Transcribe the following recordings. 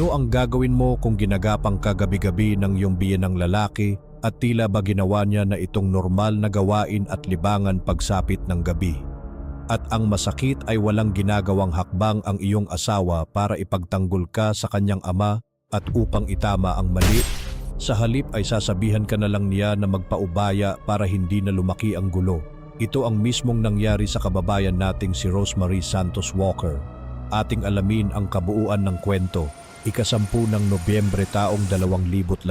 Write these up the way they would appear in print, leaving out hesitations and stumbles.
Ano ang gagawin mo kung ginagapang ka gabi-gabi ng iyong biyenang lalaki at tila ba ginawa niya na itong normal na gawain at libangan pagsapit ng gabi? At ang masakit ay walang ginagawang hakbang ang iyong asawa para ipagtanggol ka sa kanyang ama at upang itama ang mali. Sa halip ay sasabihan ka na lang niya na magpaubaya para hindi na lumaki ang gulo. Ito ang mismong nangyari sa kababayan nating si Rosemary Santos Walker. Ating alamin ang kabuuan ng kwento. Ika-10 ng Nobyembre taong 2018,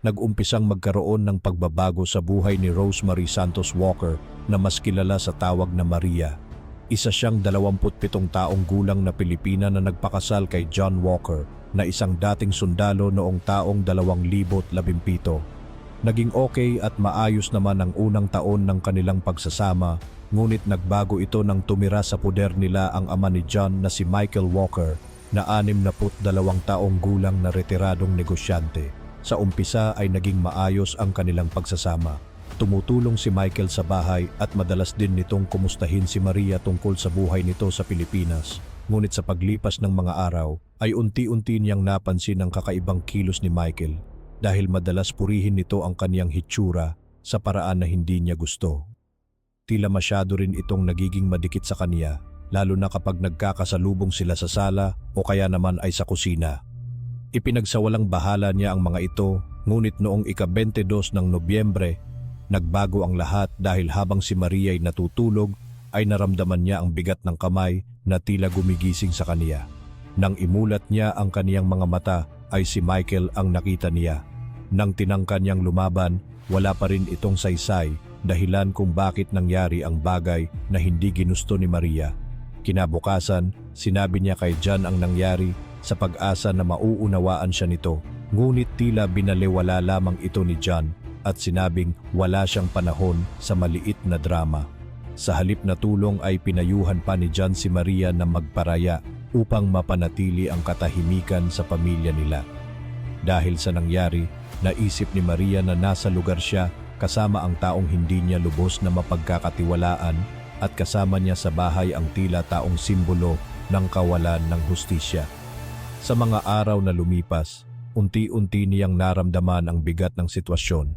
nag-umpisang magkaroon ng pagbabago sa buhay ni Rosemary Santos Walker na mas kilala sa tawag na Maria. Isa siyang 27 taong gulang na Pilipina na nagpakasal kay John Walker na isang dating sundalo noong taong 2017. Naging okay at maayos naman ang unang taon ng kanilang pagsasama, ngunit nagbago ito nang tumira sa puder nila ang ama ni John na si Michael Walker na 62 taong gulang na retiradong negosyante. Sa umpisa ay naging maayos ang kanilang pagsasama. Tumutulong si Michael sa bahay at madalas din nitong kumustahin si Maria tungkol sa buhay nito sa Pilipinas. Ngunit sa paglipas ng mga araw ay unti-unti niyang napansin ang kakaibang kilos ni Michael dahil madalas purihin nito ang kaniyang hitsura sa paraan na hindi niya gusto. Tila masyado rin itong nagiging madikit sa kaniya, lalo na kapag nagkakasalubong sila sa sala o kaya naman ay sa kusina. Ipinagsawalang bahala niya ang mga ito, ngunit noong ika-22 ng Nobyembre, nagbago ang lahat dahil habang si Maria ay natutulog, ay naramdaman niya ang bigat ng kamay na tila gumigising sa kaniya. Nang imulat niya ang kaniyang mga mata, ay si Michael ang nakita niya. Nang tinangka niyang lumaban, wala pa rin itong saysay, dahilan kung bakit nangyari ang bagay na hindi ginusto ni Maria. Kinabukasan, sinabi niya kay John ang nangyari sa pag-asa na mauunawaan siya nito. Ngunit tila binaliwala lamang ito ni John at sinabing wala siyang panahon sa maliit na drama. Sa halip na tulong ay pinayuhan pa ni John si Maria na magparaya upang mapanatili ang katahimikan sa pamilya nila. Dahil sa nangyari, naisip ni Maria na nasa lugar siya kasama ang taong hindi niya lubos na mapagkakatiwalaan at kasama niya sa bahay ang tila taong simbolo ng kawalan ng hustisya. Sa mga araw na lumipas, unti-unti niyang naramdaman ang bigat ng sitwasyon.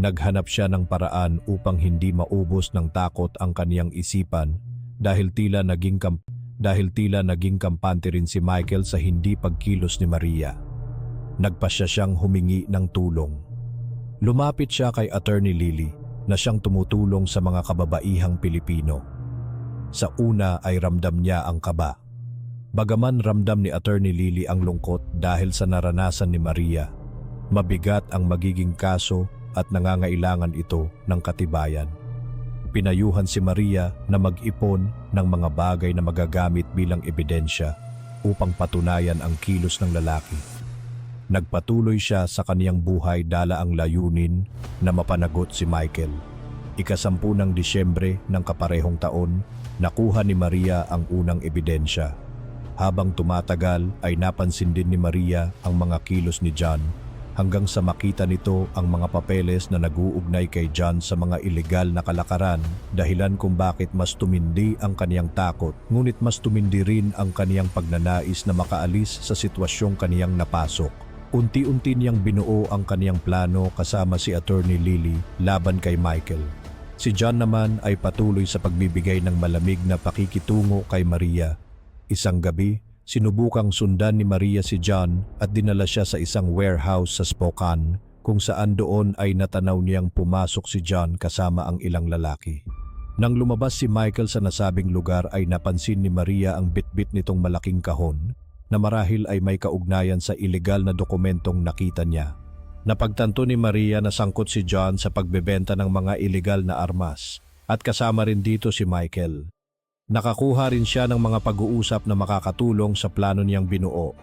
Naghanap siya ng paraan upang hindi maubos ng takot ang kaniyang isipan dahil tila naging kampante rin si Michael sa hindi pagkilos ni Maria. Nagpasya siyang humingi ng tulong. Lumapit siya kay Attorney Lily na siyang tumutulong sa mga kababaihang Pilipino. Sa una ay ramdam niya ang kaba. Bagaman ramdam ni Attorney Lily ang lungkot dahil sa naranasan ni Maria, mabigat ang magiging kaso at nangangailangan ito ng katibayan. Pinayuhan si Maria na mag-ipon ng mga bagay na magagamit bilang ebidensya upang patunayan ang kilos ng lalaki. Nagpatuloy siya sa kaniyang buhay dala ang layunin na mapanagot si Michael. Ika-10 ng Disyembre ng kaparehong taon, nakuha ni Maria ang unang ebidensya. Habang tumatagal ay napansin din ni Maria ang mga kilos ni John hanggang sa makita nito ang mga papeles na nag-uugnay kay John sa mga ilegal na kalakaran, dahilan kung bakit mas tumindi ang kaniyang takot, ngunit mas tumindi rin ang kaniyang pagnanais na makaalis sa sitwasyong kaniyang napasok. Unti-unti niyang binuo ang kaniyang plano kasama si Attorney Lily laban kay Michael. Si John naman ay patuloy sa pagbibigay ng malamig na pakikitungo kay Maria. Isang gabi, sinubukang sundan ni Maria si John at dinala siya sa isang warehouse sa Spokane kung saan doon ay natanaw niyang pumasok si John kasama ang ilang lalaki. Nang lumabas si Michael sa nasabing lugar ay napansin ni Maria ang bitbit nitong malaking kahon na marahil ay may kaugnayan sa ilegal na dokumentong nakita niya. Napagtanto ni Maria na sangkot si John sa pagbebenta ng mga ilegal na armas at kasama rin dito si Michael. Nakakuha rin siya ng mga pag-uusap na makakatulong sa plano niyang binuo.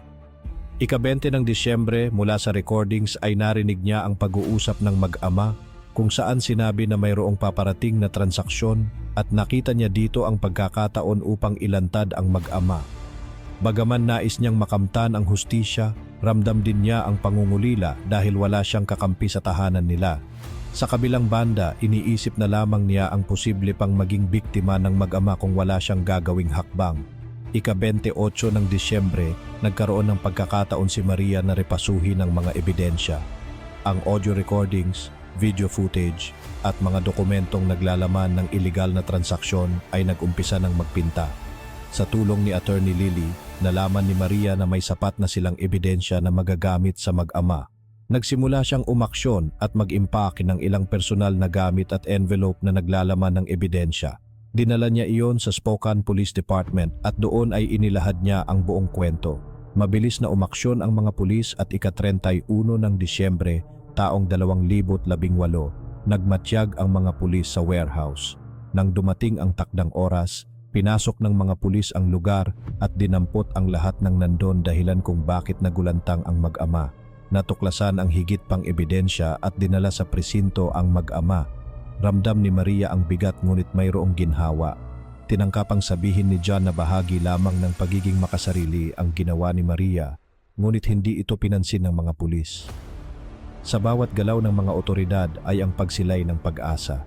Ika-20 ng Disyembre mula sa recordings ay narinig niya ang pag-uusap ng mag-ama kung saan sinabi na mayroong paparating na transaksyon at nakita niya dito ang pagkakataon upang ilantad ang mag-ama. Bagaman nais niyang makamtan ang hustisya, ramdam din niya ang pangungulila dahil wala siyang kakampi sa tahanan nila. Sa kabilang banda, iniisip na lamang niya ang posible pang maging biktima ng mag-ama kung wala siyang gagawing hakbang. Ika-28 ng Disyembre, nagkaroon ng pagkakataon si Maria na repasuhin ang mga ebidensya. Ang audio recordings, video footage, at mga dokumentong naglalaman ng iligal na transaksyon ay nag-umpisa ng magpinta. Sa tulong ni Attorney Lily, nalaman ni Maria na may sapat na silang ebidensya na magagamit sa mag-ama. Nagsimula siyang umaksyon at mag-impake ng ilang personal na gamit at envelope na naglalaman ng ebidensya. Dinala niya iyon sa Spokane Police Department at doon ay inilahad niya ang buong kwento. Mabilis na umaksyon ang mga pulis at ika-31 ng Disyembre taong 2018, nagmatyag ang mga pulis sa warehouse. Nang dumating ang takdang oras, pinasok ng mga pulis ang lugar at dinampot ang lahat ng nandon dahilan kung bakit nagulantang ang mag-ama. Natuklasan ang higit pang ebidensya at dinala sa presinto ang mag-ama. Ramdam ni Maria ang bigat ngunit mayroong ginhawa. Tinangkapang sabihin ni John na bahagi lamang ng pagiging makasarili ang ginawa ni Maria, ngunit hindi ito pinansin ng mga pulis. Sa bawat galaw ng mga otoridad ay ang pagsilay ng pag-asa.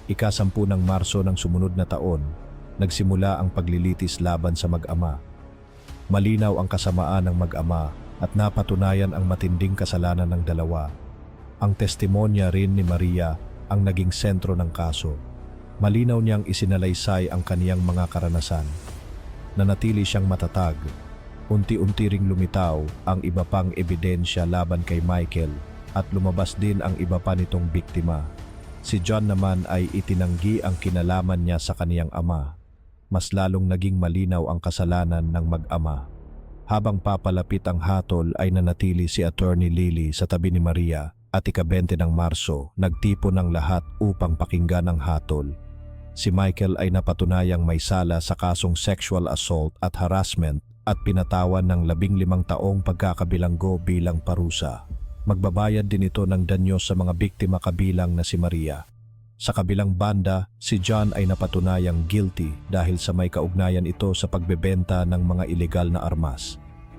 Ika-10 ng Marso ng sumunod na taon, nagsimula ang paglilitis laban sa mag-ama. Malinaw ang kasamaan ng mag-ama at napatunayan ang matinding kasalanan ng dalawa. Ang testimonya rin ni Maria ang naging sentro ng kaso. Malinaw niyang isinalaysay ang kaniyang mga karanasan. Nanatili siyang matatag. Unti-unti ring lumitaw ang iba pang ebidensya laban kay Michael at lumabas din ang iba pa nitong biktima. Si John naman ay itinanggi ang kinalaman niya sa kaniyang ama. Mas lalong naging malinaw ang kasalanan ng mag-ama. Habang papalapit ang hatol ay nanatili si Attorney Lily sa tabi ni Maria at ika-20 ng Marso, nagtipon ng lahat upang pakinggan ang hatol. Si Michael ay napatunayang may sala sa kasong sexual assault at harassment at pinatawan ng 15 taong pagkakabilanggo bilang parusa. Magbabayad din ito ng danyo sa mga biktima kabilang na si Maria. Sa kabilang banda, si John ay napatunayang guilty dahil sa may kaugnayan ito sa pagbebenta ng mga ilegal na armas.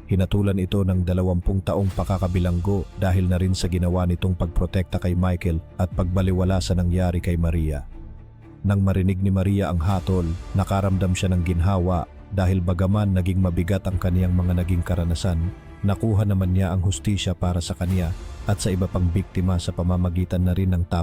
Hinatulan ito ng 20 taong pakakabilanggo dahil na rin sa ginawa nitong pagprotekta kay Michael at pagbaliwala sa nangyari kay Maria. Nang marinig ni Maria ang hatol, nakaramdam siya ng ginhawa dahil bagaman naging mabigat ang kaniyang mga naging karanasan, nakuha naman niya ang hustisya para sa kaniya at sa iba pang biktima sa pamamagitan na rin ng tapang